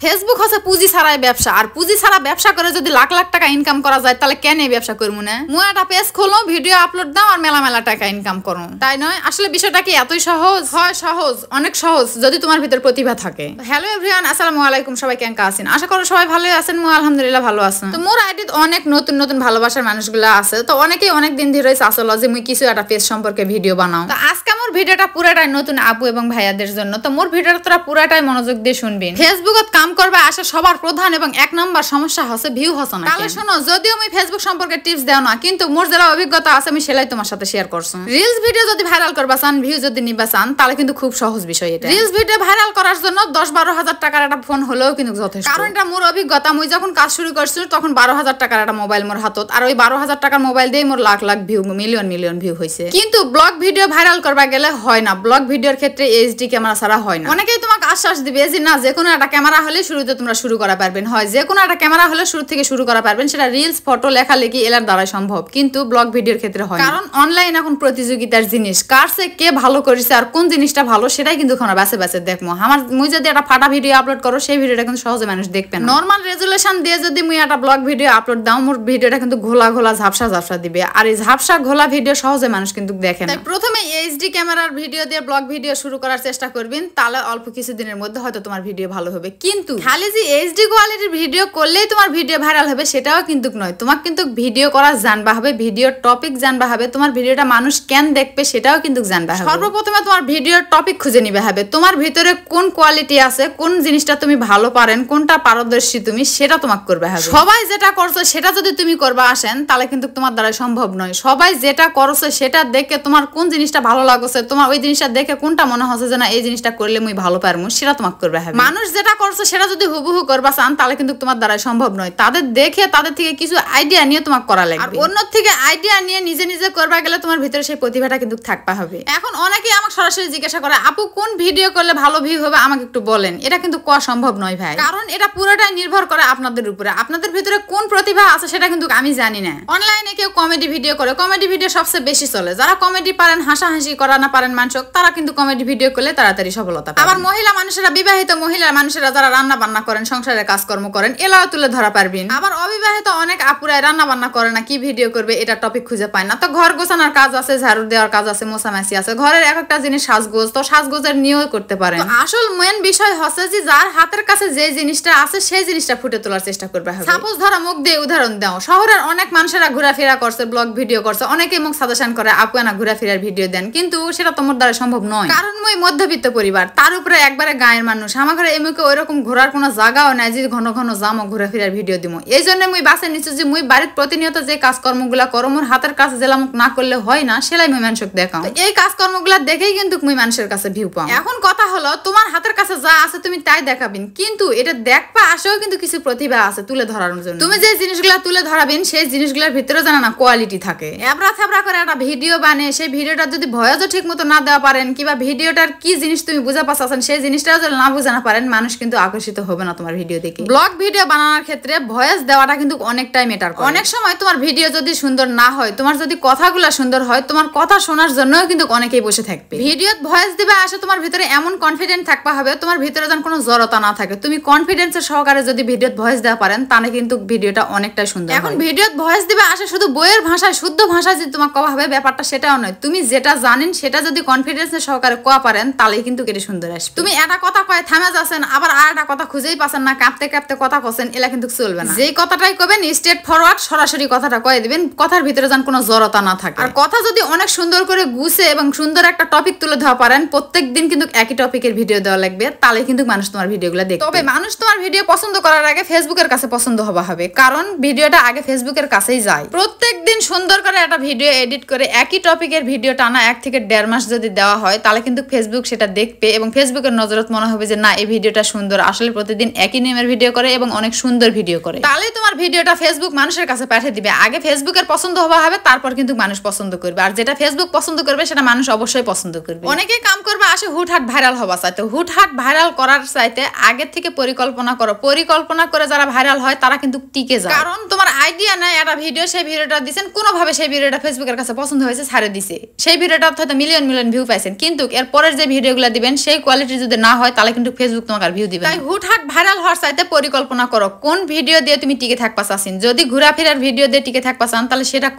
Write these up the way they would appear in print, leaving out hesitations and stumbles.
Facebook হচ্ছে পুঁজি ছাড়াই ব্যবসা, আর পুঁজি ছাড়া ব্যবসা করে যদি লাখ লাখ টাকা ইনকাম করা যায় তাহলে কেন এই ব্যবসা করবো না? মুই একটা পেজ খোলো, ভিডিও আপলোড দাও আর মেলা মেলা টাকা ইনকাম করো, তাই নয়? আসলে বিষয়টা কি এতই সহজ? হয় সহজ, অনেক সহজ যদি তোমার ভিতর প্রতিভা থাকে। হ্যালো এভরিওয়ান, আসসালামু আলাইকুম। সবাই কেমন আছেন? আশা করি সবাই ভালোই আছেন। মুই আলহামদুলিল্লাহ ভালো আছি। তো মোর আইডিত অনেক নতুন নতুন ভালোবাসার মানুষগুলো আছে, তো অনেকেই অনেক দিন ধরে চাচ্ছিল যে মুই কিছু একটা পেজ সম্পর্কে ভিডিও বানাও। তো আজকে মোর ভিডিওটা পুরাটাই নতুন আপু এবং ভাইয়াদের জন্য। তো মোর ভিডিওটা তোরা পুরাটাই মনোযোগ দিয়ে শুনবি। ফেসবুকত কাম করবে আসে সবার প্রধান এবং এক নম্বর সমস্যা হচ্ছে ভিউ হচ্ছে না। তাহলে শোনো, যদিও আমি ফেসবুক সম্পর্কে টিপস দেও না, কিন্তু মোর যারা অভিজ্ঞতা আছে আমি সেলাই তোমার সাথে শেয়ার করছি। রিলস ভিডিও যদি ভাইরাল করবা চান, ভিউ যদি নিবা চান, তাহলে কিন্তু খুব সহজ বিষয় এটা। রিলস ভিডিও ভাইরাল করার জন্য 10-12 হাজার টাকার একটা ফোন হলেও কিন্তু যথেষ্ট। কারণ এটা মোর অভিজ্ঞতা। মুই যখন কাজ শুরু করছি তখন 12,000 টাকার একটা মোবাইল মোর হাতত, আর ওই 12,000 টাকার মোবাইল দিয়ে মোর lakh lakh view, million million view হয়েছে। কিন্তু ব্লগ ভিডিও ভাইরাল করবা গেলে হয় না। ব্লগ ভিডিওর ক্ষেত্রে এইচডি ক্যামেরা ছাড়া হয় না। অনেকেই তোমাকে আশ্বাস দিবে যে না, যে কোনো একটা ক্যামেরা হলে শুরুতে তোমরা শুরু করা পারবেন। হয় যে কোনো একটা ক্যামেরা হলে শুরু থেকে শুরু করা পারবেন, সেটা রিলস, ফটো, লেখালেখি এলার দ্বারা সম্ভব। কিন্তু ব্লগ ভিডিওর ক্ষেত্রে হয় না। কারণ অনলাইন এখন প্রতিযোগিতার জিনিস, কার সে কে ভালো করেছে আর কোন জিনিসটা ভালো সেটাই কিন্তু এখন বাছে বাছে দেখবো। আমার মুই যদি একটা ফাটা ভিডিও আপলোড করো, সেই ভিডিওটা কিন্তু সহজে মানুষ দেখবে না। নর্মাল রেজুলেশন দিয়ে যদি মুই একটা ব্লগ ভিডিও আপলোড দাও, মোর ভিডিওটা কিন্তু ঘোলা ঘোলা ঝাপসা ঝাপসা দিবে, আর এই ঝাপসা ঘোলা ভিডিও সহজে মানুষ কিন্তু দেখে না। প্রথমে এইচডি ক্যামেরার ভিডিও দিয়ে ব্লগ ভিডিও শুরু করার চেষ্টা করবেন, তাহলে অল্প কিছুদিনের মধ্যে হয়তো তোমার ভিডিও ভালো হবে। কিন্তু খালি যে এইচডি কোয়ালিটির ভিডিও করলেই তোমার ভিডিও ভাইরাল হবে সেটাও কিন্তু নয়। তোমাকে কিন্তু ভিডিও করা জানবা হবে, ভিডিওর টপিক জানবা হবে, তোমার ভিডিওটা মানুষ কেন দেখবে সেটাও কিন্তু জানবা হবে। সর্বপ্রথমে তোমার ভিডিওর টপিক খুঁজে নিবে হবে, তোমার ভিতরে কোন কোয়ালিটি আছে, কোন জিনিসটা তুমি ভালো পারেন, কোনটা পারদর্শী তুমি, সেটা তোমাকে করবে হবে। সবাই যেটা করছো সেটা যদি তুমি করবা আসেন, তাহলে কিন্তু তোমার দ্বারা সম্ভব নয়। সবাই যেটা করছে সেটা দেখে তোমার কোন জিনিসটা ভালো লাগছে, তোমার ওই জিনিসটা দেখে কোনটা মনে হচ্ছে যে না এই জিনিসটা করলে মুই ভালো পারবো, সেটা তোমাকে করবে হবে। মানুষ যেটা করছে সেটা যদি হুবহু করবা চান, তাহলে কিন্তু তোমার দ্বারা সম্ভব নয়। তাদের দেখে, তাদের থেকে কিছু আইডিয়া নিয়ে তোমাকে করা লাগবে। আর অন্য থেকে আইডিয়া নিয়ে নিজে নিজে করবা গেলে তোমার ভিতরে সেই প্রতিভাটা কিন্তু থাকবা হবে। এখন অনেকেই আমাকে সরাসরি জিজ্ঞাসা করে, আপু কোন ভিডিও করলে ভালো ভিউ হবে আমাকে একটু বলেন। এটা কিন্তু কোয়া সম্ভব নয় ভাই, কারণ এটা পুরোটাই নির্ভর করে আপনাদের উপরে। আপনাদের ভিতরে কোন প্রতিভা আছে সেটা কিন্তু আমি জানি না। অনলাইনে কেউ কমেডি ভিডিও করে, কমেডি ভিডিও সবচেয়ে বেশি চলে। যারা কমেডি পারেন, হাসাহাসি করা না পারেন মানুষক, তারা কিন্তু কমেডি ভিডিও করলে তাড়াতাড়ি সফলতা পায়। আবার মহিলা মানুষেরা, বিবাহিত মহিলা মানুষেরা যারা রান্না বান্না করেন, সংসারের কাজকর্ম করেন, এলাও তুলে ধরা পারবেন। আবার অবিবাহিত অনেক আপুরাই রান্না বান্না করে না, কি ভিডিও করবে এটা টপিক খুঁজে পায় না। তো ঘর গোছানোর কাজ আছে, ঝাড়ু দেওয়ার কাজ আছে, মোছামাছি আছে, ঘরের এক একটা জিনিস সাজগোজ, তো সাজগোজের নিয়েও করতে পারেন। আসল মেন বিষয় হচ্ছে যে যার হাতের কাছে যে জিনিসটা আছে সেই জিনিসটা ফুটে তোলার চেষ্টা করবে হবে। সাপোজ ধরো, মুখ দিয়ে উদাহরণ দাও, শহরের অনেক মানুষেরা ঘোরাফেরা করছে, ব্লগ ভিডিও করছে, অনেকেই মুখ সাজেশন করে আপু না ঘোরাফেরার ভিডিও দেন, কিন্তু সেটা তোমার দ্বারা সম্ভব নয়। কারণ মুই মধ্যবিত্ত পরিবার, তার উপরে একবারে গায়ের মানুষ। আমার ঘরে এমুকে ওইরকম ঘোরার কোনো জায়গাও নাই যে ঘন ঘন যামো ঘোরাফেরার ভিডিও দিব। এই জন্য মুই বাসে নিচ্ছি যে মুই বাড়ির প্রতিনিয়ত যে কাজকর্মগুলা করো, মোর হাতের কাছে জেলাম না করলে হয় না, সেলাই মুই মানুষক দেখাও। এই কাজকর্মগুলা দেখেই কিন্তু মুই মানুষের কাছে ভিউ পাও। এখন কথা হলো, তোমার হাতের কাছে যা আছে তুমি তাই দেখাবেন, কিন্তু এটা দেখবা আসেও কিন্তু কিছু প্রতিভা আছে তুলে ধরার জন্য। তুমি যে জিনিসগুলা তুলে ধরাবেন সেই জিনিসগুলোর ভিতরে জানা না কোয়ালিটি থাকে। এবড়া থেবড়া করে একটা ভিডিও বানিয়ে সেই ভিডিওটা যদি ভয়েসও ঠিক মতো না দেওয়া পারেন, কিংবা ভিডিওটার কি জিনিস তুমি বুঝা পাচ্ছেন সেই জিনিসটাও যদি না বুঝা না পারেন, মানুষ কিন্তু আকর্ষিত হবে না তোমার ভিডিও দেখে। ব্লগ ভিডিও বানানোর ক্ষেত্রে ভয়েস দেওয়াটা কিন্তু অনেকটাই ম্যাটার করে। অনেক সময় তোমার ভিডিও যদি সুন্দর না হয়, তোমার যদি কথাগুলো সুন্দর হয়, তোমার কথা শোনার জন্যও কিন্তু অনেকেই বসে থাকবে। ভিডিওত ভয়েস দিবে আসে তোমার ভিতরে এমন কনফিডেন্ট থাকবা হবে, তোমার ভিতরে যেন কোনো জড়তা না থাকে। তুমি কনফিডেন্সের সহকারে যদি ভিডিওত ভয়েস দেওয়া পারেন, তাহলে কিন্তু ভিডিওটা অনেকটাই সুন্দর। এখন ভিডিওত ভয়েস দিবে আসে শুধু বইয়ের ভাষায়, শুদ্ধ ভাষায় যদি তোমাকে কওয়া হবে, ব্যাপারটা সেটাও নয়। তুমি যেটা জানেন সেটা যদি কনফিডেন্সের সহকারে কোয়া পারেন, তাহলেই কিন্তু এটা সুন্দর আসবে। তুমি একটা কথা কয় থামে যাচ্ছেন, আবার আর একটা কথা খুঁজেই পাচ্ছেন না, কাঁপতে কাঁপতে কথা কছেন, এলা কিন্তু চলবে না। যেই কথাটাই কবেন স্ট্রেট ফরওয়ার্ড সরাসরি কথাটা কয়ে দিবেন, কথার ভিতরে যেন কোনো জড়তা না থাকে। আর কথা যদি অনেক সুন্দর করে গুছে এবং সুন্দর একটা টপিক তুলে ধরা পারেন, প্রত্যেকদিন কিন্তু একই টপিকের ভিডিও দেওয়া লাগবে, তাহলে কিন্তু মানুষ তোমার ভিডিওগুলো দেখবে। তবে মানুষ তোমার ভিডিও পছন্দ করার আগে ফেসবুকের কাছে পছন্দ হওয়া হবে, কারণ ভিডিওটা আগে ফেসবুকের কাছেই যায়। প্রত্যেকদিন সুন্দর করে একটা ভিডিও এডিট করে একই টপিকের ভিডিও টানা 1 থেকে 1.5 মাস যদি দেওয়া হয়, তাহলে কিন্তু ফেসবুক সেটা দেখবে এবং ফেসবুকের নজরত মনে হবে যে না এই ভিডিওটা সুন্দর। আসলে প্রতিদিন একই নিয়মের ভিডিও করে এবং অনেক সুন্দর ভিডিও করে, তাহলে তোমার ভিডিওটা ফেসবুক মানুষের কাছে পাঠিয়ে দিবে। আগে ফেসবুকের পছন্দ হওয়া হবে, তারপর কিন্তু মানুষ পছন্দ করবে। আর যেটা ফেসবুক পছন্দ করবে সেটা মানুষ অবশ্যই পছন্দ করবে। অনেকেই কাম করবে আসে হুটহাট ভাইরাল হওয়া চাইতে। হুটহাট ভাইরাল করার চাইতে আগের থেকে পরিকল্পনা করো। পরিকল্পনা করে যারা ভাইরাল হয় তারা কিন্তু টিকে যায়। কারণ তোমার আইডিয়া নাই, একটা ভিডিও, সেই ভিডিওটা দিচ্ছেন, কোনোভাবে সেই ভিডিওটা ফেসবুকের কাছে পছন্দ হয়েছে, ছাড়ে দিছে, সেই ভিডিওটা হয়তো মিলিয়ন মিলিয়ন ভিউ পাইছেন, কিন্তু এর পরের যে ভিডিওগুলো দিবেন সেই কোয়ালিটি যদি না হয় তাহলে কিন্তু ফেসবুক তোমাকে আর ভিউ দিবে। তাই হুটহাট ভাইরাল হওয়ার চাইতে পরিকল্পনা করো কোন ভিডিও দিয়ে তুমি টিকে থাকবা চাচ্ছেন। যদি ঘোরাফেরার ভিডিও দিয়ে টিকে থাকবা চান তাহলে সেটা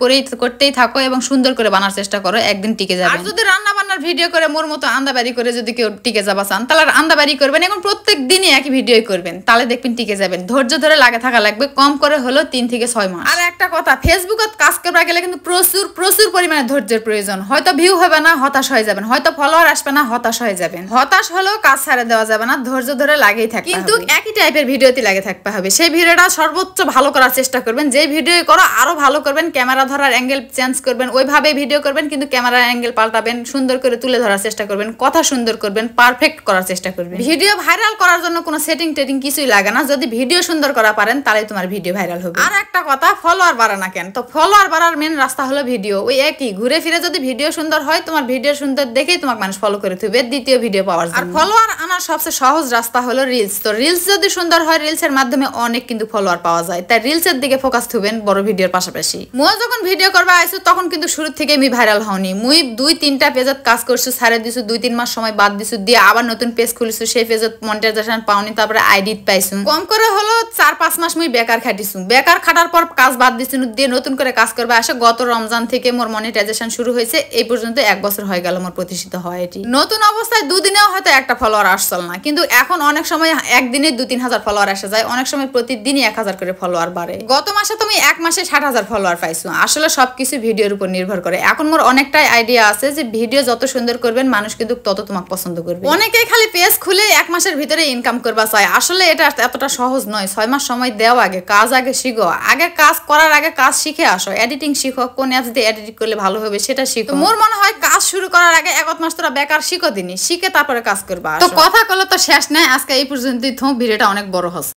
করতেই থাকো এবং সুন্দর করে বানার চেষ্টা করো, একদিন টিকে যাবে। আর যদি রান্না বান্নার ভিডিও করে মোর মতো আন্দাবাড়ি করে যদি কেউ টিকে যাবা চান তাহলে আন্দাবাড়ি করবেন, এখন প্রত্যেক দিনই একই ভিডিও করবেন, তাহলে দেখবেন টিকে যাবেন। ধৈর্য ধরে লাগে থাকা লাগবে, কম করে হলো 3 থেকে 6 মাস। আর একটা কথা, ফেসবুকত কাজ করবা গেলে কিন্তু প্রচুর প্রচুর পরিমাণে ধৈর্যের প্রয়োজন। হয়তো ভিউ হবে না, হতাশ হয়ে যাবেন, হয়তো ফলোয়ার আসবে না, হতাশ হয়ে যাবেন। হতাশ হলেও কাজ ছাড়ে দেওয়া যাবে না, ধৈর্য ধরে লাগেই থাকবে, কিন্তু একই টাইপের ভিডিওতে লাগে থাকতে হবে। সেই ভিডিওটা সর্বোচ্চ ভালো করার চেষ্টা করবেন, যে ভিডিও করো আরো ভালো করবেন, ক্যামেরা ধরার অ্যাঙ্গেল চেঞ্জ করবেন, ওইভাবে ভিডিও করবেন, কিন্তু ক্যামেরার অ্যাঙ্গেল পাল্টাবেন, সুন্দর করে তুলে ধরার চেষ্টা করবেন, কথা সুন্দর করবেন, পারফেক্ট করার চেষ্টা করবেন। ভিডিও ভাইরাল করার জন্য কোনো সেটিং কিছুই লাগে না, যদি ভিডিও সুন্দর করা পারেন তাহলে তোমার ভিডিও ভাইরাল হবে। আর একটা কথা, ফলোয়ার বাড়া না কেন, তো ফলোয়ার বাড়ার মেন রাস্তা হলো ভিডিও। ওই একই ঘুরে ফিরে যদি ভিডিও সুন্দর হয়, তোমার ভিডিও সুন্দর দেখেই তোমাকে মানুষ ফলো করে থাকবে দ্বিতীয় ভিডিও পাওয়ার জন্য। আর ফলোয়ার আনার সবচেয়ে সহজ রাস্তা হলো রিলস। তো রিলস যদি সুন্দর হয়, রিলসের মাধ্যমে অনেক কিন্তু ফলোয়ার পাওয়া যায়, তাই রিলসের দিকে ফোকাস থুবেন বড় ভিডিওর পাশাপাশি। মুই যখন ভিডিও করবা আইছো তখন কিন্তু শুরু থেকে আমি ভাইরাল হওনি। মুই 2-3টা পেজত কাজ করছি, ছাড়ে দিছু, 2-3 মাস সময় বাদ দিছু, দিয়ে আবার নতুন পেজ খুলিছু, সেই পেজত মনিটাইজেশন পাওনি, তারপরে আইডি পাইছু। কম করে হলো 4-5 মাস মুই বেকার খাটিছু। বেকার খাটার পর কাজ বাদ দিছু, দিয়ে নতুন করে কাজ করবা আসে। গত রমজান থেকে মোর মনিটাইজেশন শুরু হয়েছে, এই পর্যন্ত 1 বছর হয়ে গেল মোর প্রতিষ্ঠিত হয়। এটি নতুন অবস্থায় 2 দিনেও হয়তো একটা ফলোয়ার আসছিল না, কিন্তু এখন অনেক সময় একদিনে 2-3 হাজার ফলোয়ার আসে যায়, অনেক সময় প্রতিদিনই 1000 করে ফলোয়ার বাড়ে। গত মাসে তুমি 1 মাসে 60,000 ফলোয়ার পাইছো। আসলে সবকিছু ভিডিওর উপর নির্ভর করে। এখন মোর অনেকটাই আইডিয়া আছে যে ভিডিও যত সুন্দর করবেন মানুষ কিন্তু তত তোমাকে পছন্দ করবে। অনেকেই খালি পেজ খুলে 1 মাসের ভিতরে ইনকাম করবা চায়, আসলে এটা এতটা সহজ নয়। 6 মাস সময় দেও, কাজ আগে শিখো, আগে কাজ করার আগে কাজ শিখে আসো, এডিটিং শিখো, কোন অ্যাপস দিয়ে এডিট করলে ভালো হবে সেটা শিখো। মোর মনে হয় কাজ শুরু করার আগে 1 মাস তোরা বেকার শিখো দিনই, শিখে তারপরে কাজ করবা। তো কথা কলে তো শেষ নাই, আজকে এই পর্যন্তই। ভিডিওটা অনেক বড় হচ্ছে।